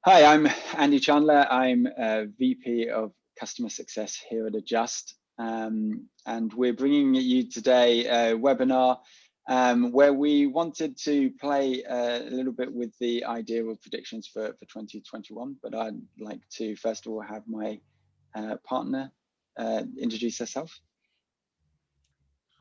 Hi, I'm Andy Chandler. I'm VP of Customer Success here at Adjust. And we're bringing you today a webinar where we wanted to play a little bit with the idea of predictions for 2021. But I'd like to, first of all, have my partner introduce herself.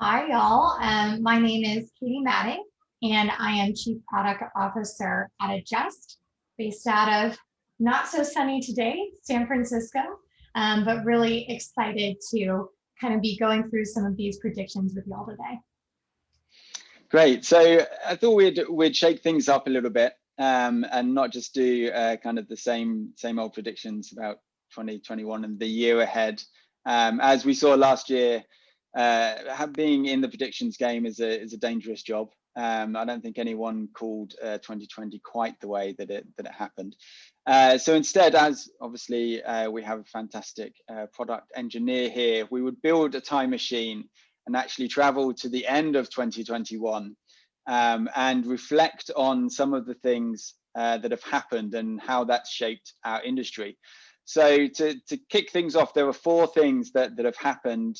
Hi, y'all. My name is Katie Maddox, and I am Chief Product Officer at Adjust, based out of not so sunny today, San Francisco, but really excited to kind of be going through some of these predictions with y'all today. Great. So I thought we'd shake things up a little bit and not just do kind of the same old predictions about 2021 and the year ahead. As we saw last year, being in the predictions game is a dangerous job. I don't think anyone called 2020 quite the way that it happened. So instead, as obviously we have a fantastic product engineer here, we would build a time machine and actually travel to the end of 2021 and reflect on some of the things that have happened and how that's shaped our industry. So to kick things off, there are four things that have happened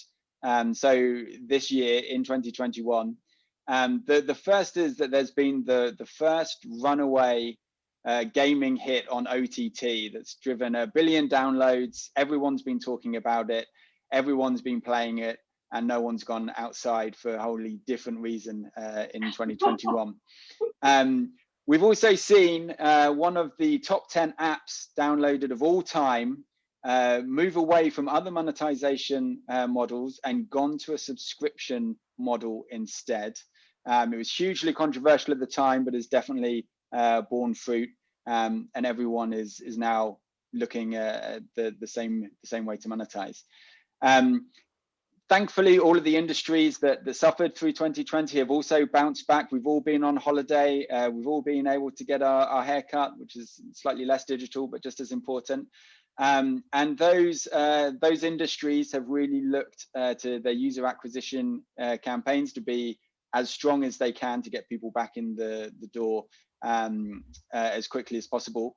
so this year in 2021. The first is that there's been the first runaway gaming hit on OTT that's driven 1 billion downloads. Everyone's been talking about it. Everyone's been playing it. And no one's gone outside for a wholly different reason in 2021. We've also seen one of the top 10 apps downloaded of all time move away from other monetization models and gone to a subscription model instead. It was hugely controversial at the time, but has definitely borne fruit. And everyone is now looking at the same way to monetize. Thankfully, all of the industries that suffered through 2020 have also bounced back. We've all been on holiday. We've all been able to get our hair cut, which is slightly less digital, but just as important. And those industries have really looked to their user acquisition campaigns to be as strong as they can to get people back in the door as quickly as possible.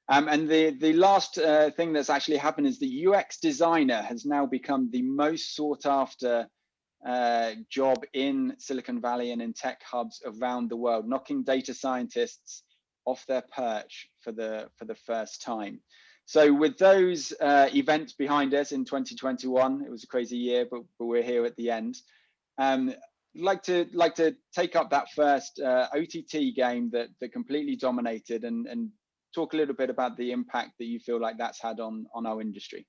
And the last thing that's actually happened is the UX designer has now become the most sought after job in Silicon Valley and in tech hubs around the world, knocking data scientists off their perch for the first time. So with those events behind us in 2021, it was a crazy year, but we're here at the end. Like to take up that first OTT game that completely dominated and talk a little bit about the impact that you feel like that's had on our industry.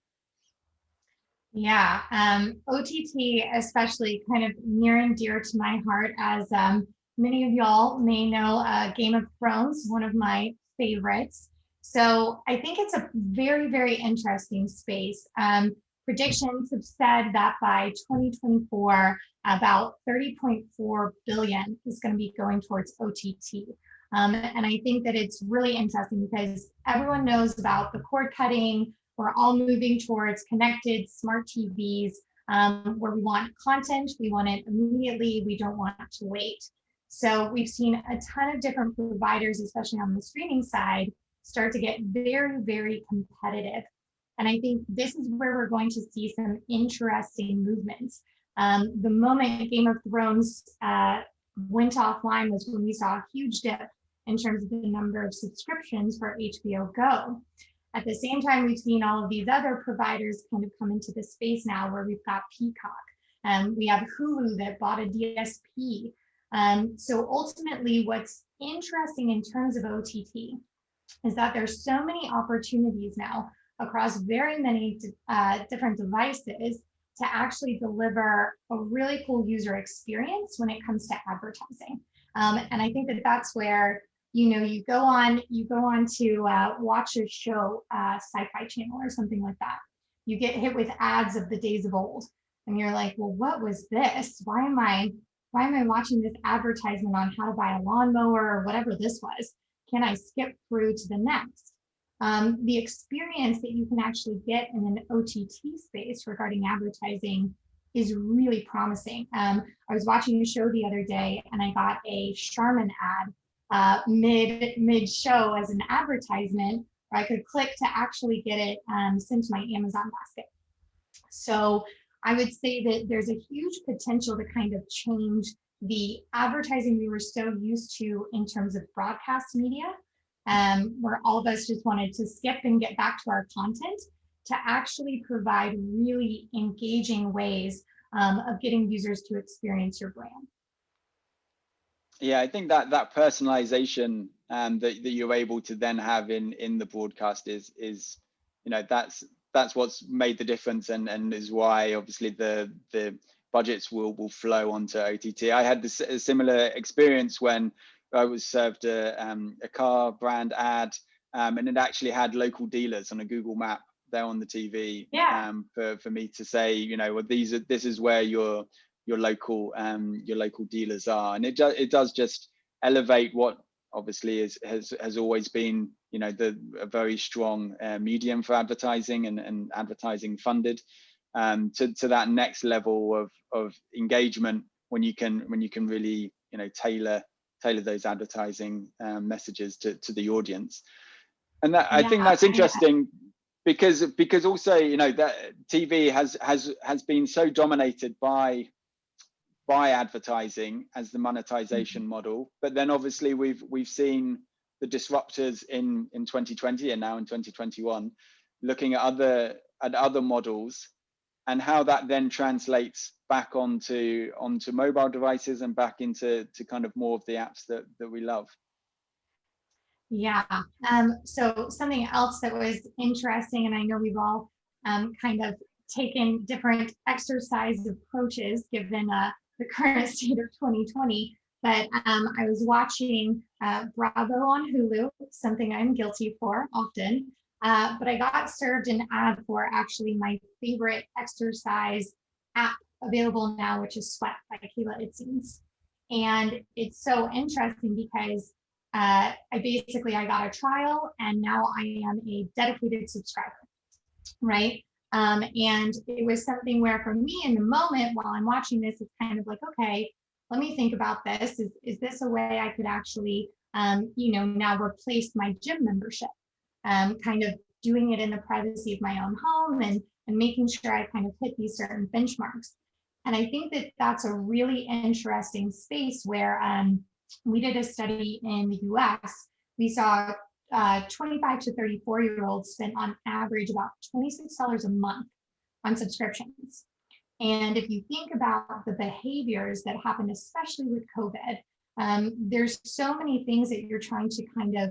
Yeah, OTT especially kind of near and dear to my heart, as many of y'all may know, Game of Thrones, one of my favorites. So I think it's a very, very interesting space. Predictions have said that by 2024, about 30.4 billion is going to be going towards OTT. And I think that it's really interesting because everyone knows about the cord cutting. We're all moving towards connected smart TVs where we want content, we want it immediately, we don't want to wait. So we've seen a ton of different providers, especially on the streaming side, start to get very, very competitive. And I think this is where we're going to see some interesting movements. The moment Game of Thrones went offline was when we saw a huge dip in terms of the number of subscriptions for HBO Go. At the same time, we've seen all of these other providers kind of come into the space now where we've got Peacock. We have Hulu that bought a DSP. So ultimately, what's interesting in terms of OTT is that there's so many opportunities now across very many different devices to actually deliver a really cool user experience when it comes to advertising. And I think that that's where you go on to watch a show, Sci-Fi Channel or something like that. You get hit with ads of the days of old, and you're like, well, what was this? Why am I watching this advertisement on how to buy a lawnmower or whatever this was? Can I skip through to the next? The experience that you can actually get in an OTT space regarding advertising is really promising. I was watching a show the other day and I got a Charmin ad mid show as an advertisement or I could click to actually get it sent to my Amazon basket. So I would say that there's a huge potential to kind of change the advertising we were so used to in terms of broadcast media, where all of us just wanted to skip and get back to our content, to actually provide really engaging ways of getting users to experience your brand. Yeah, I think that personalization that you're able to then have in the broadcast is that's what's made the difference, and is why obviously the budgets will flow onto OTT. I had this a similar experience when I was served a car brand ad, and it actually had local dealers on a Google map there on the TV. Yeah. For me to say, well, this is where your local dealers are, and it does just elevate what obviously has always been a very strong medium for advertising and advertising funded, to that next level of engagement when you can really tailor those advertising messages to the audience. And that, I think that's interesting, because also that TV has been so dominated by advertising as the monetization model, but then obviously we've seen the disruptors in 2020 and now in 2021 looking at other models, and how that then translates back onto mobile devices and back into kind of more of the apps that we love. Yeah. So something else that was interesting, and I know we've all kind of taken different exercise approaches given the current state of 2020, but I was watching Bravo on Hulu, something I'm guilty for often, but I got served an ad for actually my favorite exercise app available now, which is Sweat by Kayla Itsines. And it's so interesting because I got a trial, and now I am a dedicated subscriber, right? And it was something where for me in the moment while I'm watching this, it's kind of like, okay, let me think about this. Is this a way I could actually, now replace my gym membership? Kind of doing it in the privacy of my own home, and making sure I kind of hit these certain benchmarks. And I think that that's a really interesting space where we did a study in the US. We saw 25 to 34-year-olds spend on average about $26 a month on subscriptions. And if you think about the behaviors that happened, especially with COVID, there's so many things that you're trying to kind of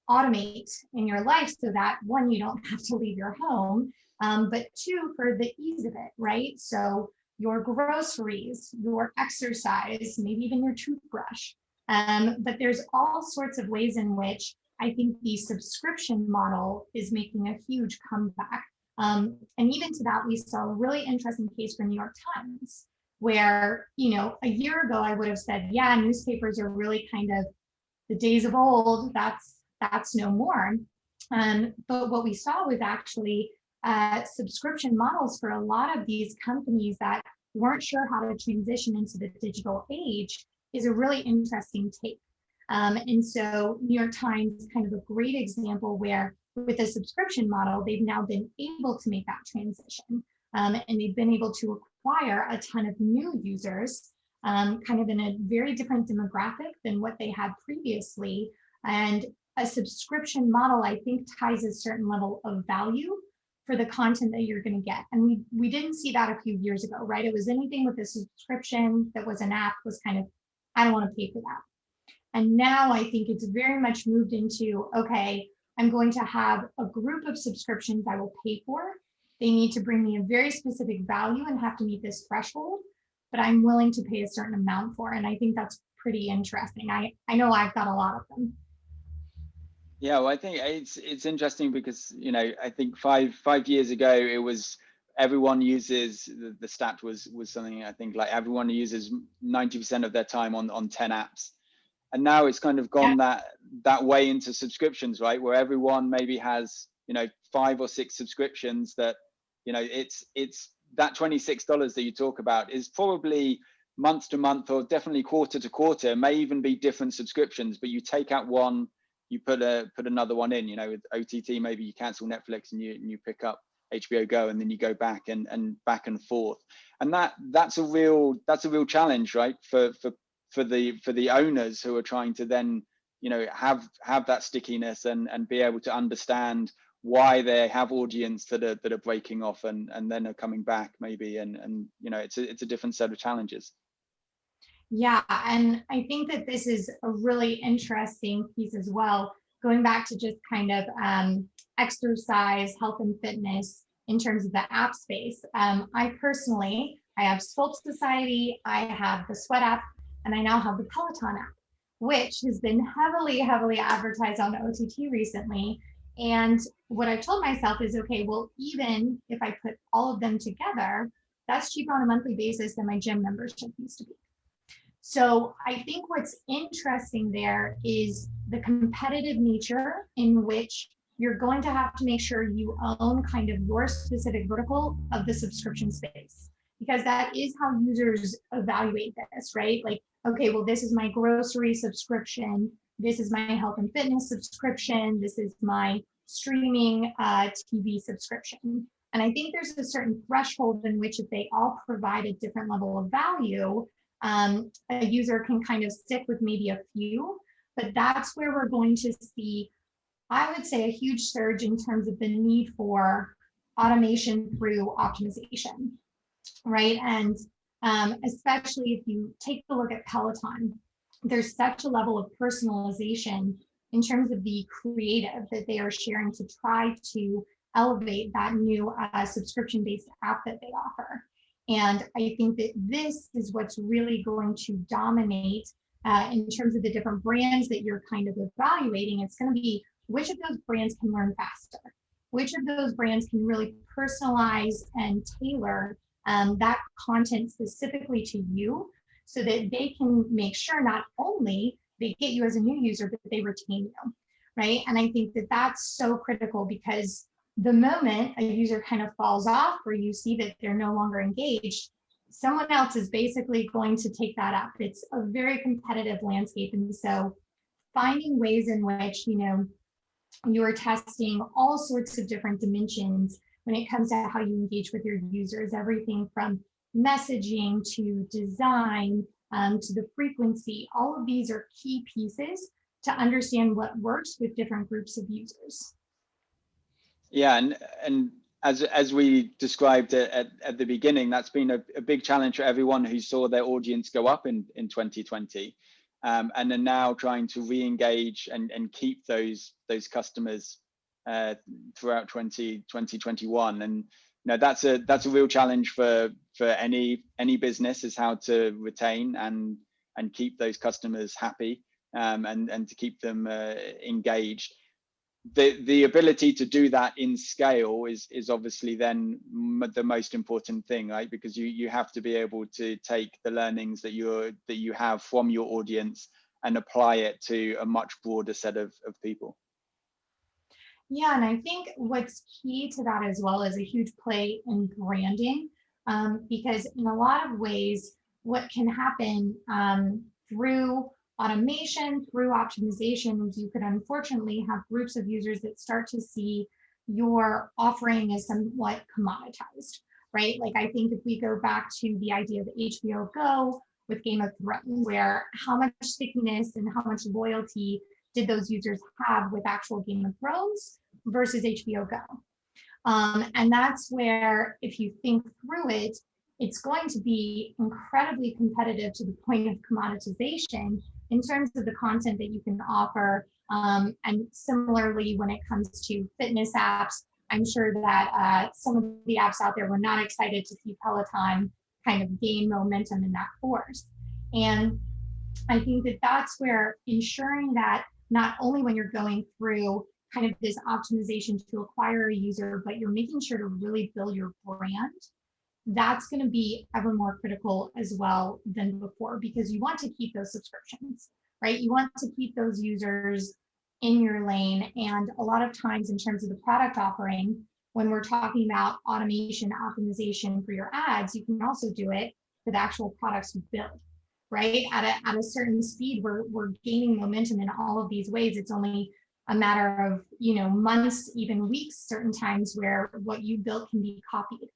automate in your life so that, one, you don't have to leave your home, but two, for the ease of it, right? So your groceries, your exercise, maybe even your toothbrush. But there's all sorts of ways in which I think the subscription model is making a huge comeback. And even to that, we saw a really interesting case for New York Times, where, a year ago, I would have said, yeah, newspapers are really kind of the days of old, that's no more. But what we saw was actually subscription models for a lot of these companies that weren't sure how to transition into the digital age is a really interesting take. And so New York Times is kind of a great example where with a subscription model, they've now been able to make that transition. And they've been able to acquire a ton of new users, kind of in a very different demographic than what they had previously. And a subscription model, I think, ties a certain level of value for the content that you're going to get. And we didn't see that a few years ago, right? It was anything with a subscription that was an app was kind of, I don't want to pay for that. And now I think it's very much moved into, okay, I'm going to have a group of subscriptions I will pay for. They need to bring me a very specific value and have to meet this threshold, but I'm willing to pay a certain amount for. And I think that's pretty interesting. I know I've got a lot of them. Yeah, well, I think it's interesting because, I think five years ago, it was everyone uses, the stat was something, I think, like everyone uses 90% of their time on 10 apps. And now it's kind of gone that way into subscriptions, right? Where everyone maybe has, 5 or 6 subscriptions that, it's that $26 that you talk about is probably month to month, or definitely quarter to quarter, may even be different subscriptions, but you take out one put another one in. You know, with OTT, maybe you cancel Netflix and you pick up HBO Go, and then you go back and back and forth. And that's a real challenge, right? For the owners who are trying to then, you know, have that stickiness and be able to understand why they have audience that are breaking off and then are coming back maybe, and you know, it's a different set of challenges. Yeah, and I think that this is a really interesting piece as well, going back to just kind of exercise, health and fitness in terms of the app space. I have Sculpt Society, I have the Sweat app, and I now have the Peloton app, which has been heavily advertised on OTT recently. And what I've told myself is, okay, well, even if I put all of them together, that's cheaper on a monthly basis than my gym membership used to be. So I think what's interesting there is the competitive nature in which you're going to have to make sure you own kind of your specific vertical of the subscription space, because that is how users evaluate this, right? Like, okay, well, this is my grocery subscription. This is my health and fitness subscription. This is my streaming TV subscription. And I think there's a certain threshold in which if they all provide a different level of value, a user can kind of stick with maybe a few, but that's where we're going to see, I would say, a huge surge in terms of the need for automation through optimization, right? And especially if you take a look at Peloton, there's such a level of personalization in terms of the creative that they are sharing to try to elevate that new subscription-based app that they offer. And I think that this is what's really going to dominate in terms of the different brands that you're kind of evaluating. It's going to be which of those brands can learn faster, which of those brands can really personalize and tailor that content specifically to you, so that they can make sure not only they get you as a new user, but they retain you, right? And I think that that's so critical, because the moment a user kind of falls off or you see that they're no longer engaged, someone else is basically going to take that up. It's a very competitive landscape. And so finding ways in which, you know, you're testing all sorts of different dimensions when it comes to how you engage with your users, everything from messaging to design to the frequency. All of these are key pieces to understand what works with different groups of users. Yeah, and as we described at the beginning, that's been a big challenge for everyone who saw their audience go up in 2020, and are now trying to re-engage and keep those customers throughout 2021. And you know, that's a real challenge for any business, is how to retain and keep those customers happy, and to keep them engaged. The ability to do that in scale is obviously then the most important thing, right? Because you have to be able to take the learnings that you have from your audience and apply it to a much broader set of people. Yeah, and I think what's key to that as well is a huge play in branding, because in a lot of ways, what can happen through automation, through optimization, you could unfortunately have groups of users that start to see your offering as somewhat commoditized, right? Like, I think if we go back to the idea of HBO Go with Game of Thrones, where how much stickiness and how much loyalty did those users have with actual Game of Thrones versus HBO Go? And that's where, if you think through it, it's going to be incredibly competitive to the point of commoditization in terms of the content that you can offer. And similarly, when it comes to fitness apps, I'm sure that some of the apps out there were not excited to see Peloton kind of gain momentum in that course. And I think that that's where ensuring that not only when you're going through kind of this optimization to acquire a user, but you're making sure to really build your brand, that's going to be ever more critical as well than before, because you want to keep those subscriptions, right? You want to keep those users in your lane. And a lot of times in terms of the product offering, when we're talking about automation, optimization for your ads, you can also do it for the actual products you build, right? At a certain speed, we're gaining momentum in all of these ways. It's only a matter of, months, even weeks, certain times where what you built can be copied.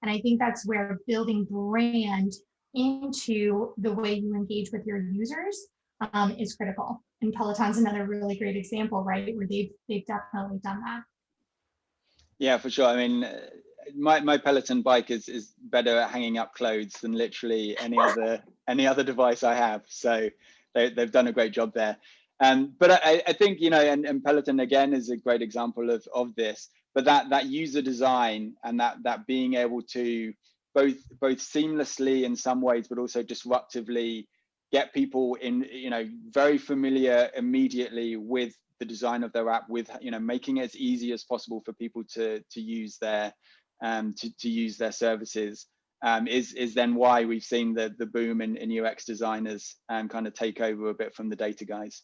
And I think that's where building brand into the way you engage with your users is critical. And Peloton's another really great example, right, where they've definitely done that. Yeah, for sure. I mean, my Peloton bike is better at hanging up clothes than literally any other device I have. So they've done a great job there. But I think, and Peloton again is a great example of this. But that user design and that being able to both seamlessly in some ways, but also disruptively get people in, very familiar immediately with the design of their app, with making it as easy as possible for people to use their to use their services, is then why we've seen the boom in UX designers kind of take over a bit from the data guys.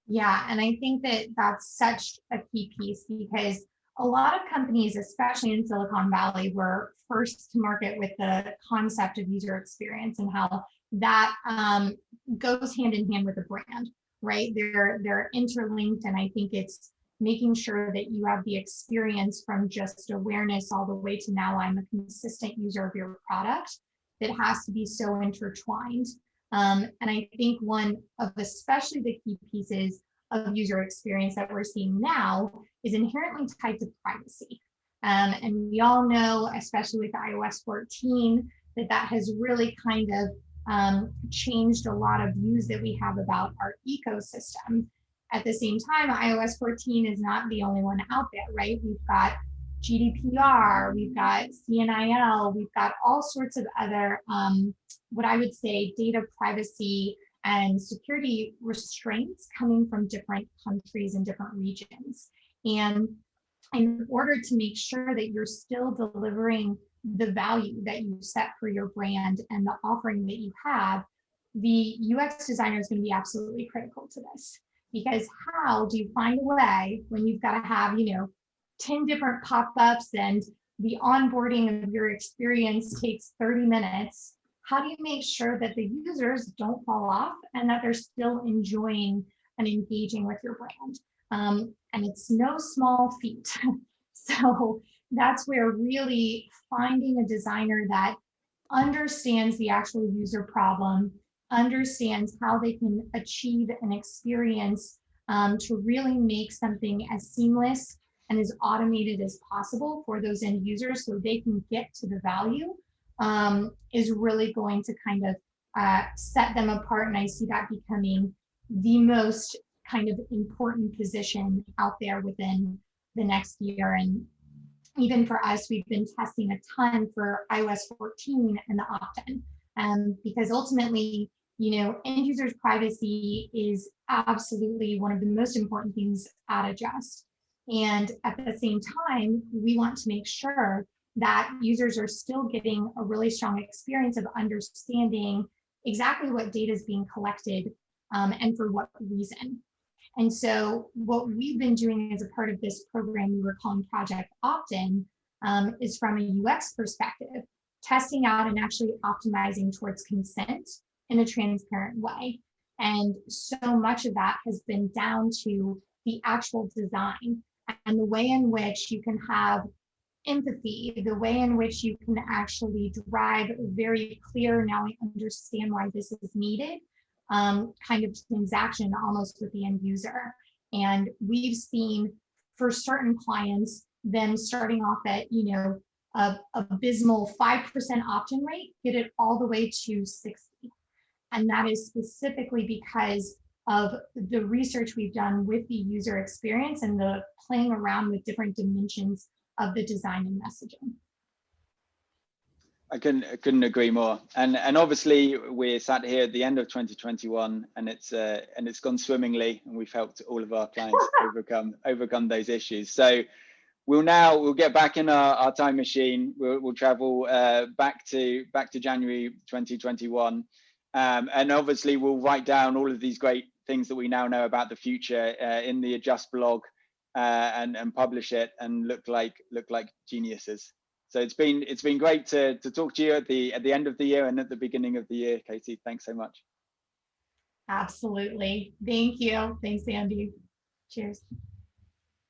Yeah, and I think that that's such a key piece, because a lot of companies, especially in Silicon Valley, were first to market with the concept of user experience and how that goes hand in hand with the brand, right? They're interlinked, and I think it's making sure that you have the experience from just awareness all the way to now I'm a consistent user of your product that has to be so intertwined. And I think one of especially the key pieces of user experience that we're seeing now is inherently tied to privacy. And we all know, especially with iOS 14, that has really kind of changed a lot of views that we have about our ecosystem. At the same time, iOS 14 is not the only one out there, right? We've got GDPR, we've got CNIL, we've got all sorts of other, what I would say, data privacy and security restraints coming from different countries and different regions. And in order to make sure that you're still delivering the value that you set for your brand and the offering that you have, the UX designer is going to be absolutely critical to this. Because how do you find a way when you've got to have, 10 different pop-ups and the onboarding of your experience takes 30 minutes? How do you make sure that the users don't fall off and that they're still enjoying and engaging with your brand? And it's no small feat. So that's where really finding a designer that understands the actual user problem, understands how they can achieve an experience to really make something as seamless and as automated as possible for those end users so they can get to the value, is really going to kind of set them apart. And I see that becoming the most kind of important position out there within the next year. And even for us, we've been testing a ton for iOS 14 and the opt-in, because ultimately, end users' privacy is absolutely one of the most important things at Adjust. And at the same time, we want to make sure that users are still getting a really strong experience of understanding exactly what data is being collected and for what reason. And so what we've been doing as a part of this program we were calling Project Opt-in is from a UX perspective, testing out and actually optimizing towards consent in a transparent way. And so much of that has been down to the actual design and the way in which you can have empathy, the way in which you can actually drive very clear, now I understand why this is needed, kind of transaction almost with the end user. And we've seen for certain clients, them starting off at, a abysmal 5% opt-in rate, get it all the way to 60. And that is specifically because of the research we've done with the user experience and the playing around with different dimensions of the design and messaging. I couldn't agree more. And obviously we're sat here at the end of 2021, and it's gone swimmingly, and we've helped all of our clients overcome those issues. So we'll get back in our time machine. We'll travel back to January 2021, and obviously we'll write down all of these great things that we now know about the future in the Adjust blog, and publish it and look like geniuses. So it's been great to talk to you at the end of the year and at the beginning of the year, Katie. Thanks so much. Absolutely. Thank you. Thanks, Andy. Cheers.